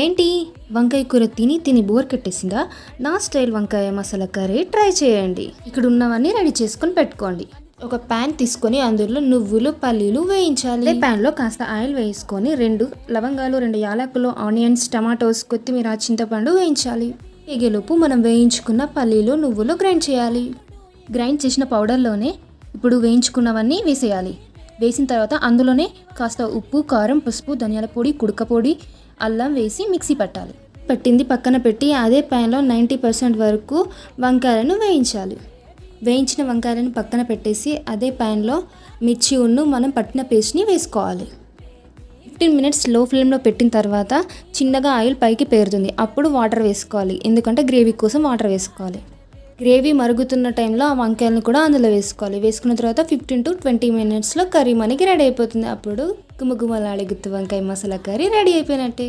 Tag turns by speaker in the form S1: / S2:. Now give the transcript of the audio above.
S1: ఏంటి వంకాయ కూర తిని తిని బోర్ కట్టేసిందా? నా స్టైల్ వంకాయ మసాలా కర్రీ ట్రై చేయండి. ఇక్కడ ఉన్నవన్నీ రెడీ చేసుకొని పెట్టుకోండి. ఒక ప్యాన్ తీసుకొని అందులో నువ్వులు పల్లీలు వేయించాలి. అదే ప్యాన్లో కాస్త ఆయిల్ వేసుకొని 2 లవంగాలు, 2 యాలకులు, ఆనియన్స్, టమాటోస్, కొత్తిమీర, చింతపండు వేయించాలి. ఎగేలోపు మనం వేయించుకున్న పల్లీలు నువ్వులు గ్రైండ్ చేయాలి. గ్రైండ్ చేసిన పౌడర్లోనే ఇప్పుడు వేయించుకున్నవన్నీ వేసేయాలి. వేసిన తర్వాత అందులోనే కాస్త ఉప్పు, కారం, పసుపు, ధనియాల పొడి, కుడక పొడి, అల్లం వేసి మిక్సీ పట్టాలి. పట్టింది పక్కన పెట్టి అదే ప్యాన్లో 90% వరకు వంకాయలను వేయించాలి. వేయించిన వంకాయలను పక్కన పెట్టేసి అదే ప్యాన్లో మిర్చి మనం పట్టిన పేస్ట్ని వేసుకోవాలి. 15 మినిట్స్ లో ఫ్లేమ్లో పెట్టిన తర్వాత చిన్నగా ఆయిల్ పైకి పేరుతుంది. అప్పుడు వాటర్ వేసుకోవాలి. ఎందుకంటే గ్రేవీ కోసం వాటర్ వేసుకోవాలి. గ్రేవీ మరుగుతున్న టైంలో ఆ వంకాయలను కూడా అందులో వేసుకోవాలి. వేసుకున్న తర్వాత 15 to 20 మినిట్స్లో కర్రీ మనకి రెడీ అయిపోతుంది. అప్పుడు గుమగుమలాడే గుత్తి వంకాయ మసాలా కర్రీ రెడీ అయిపోయినట్టే.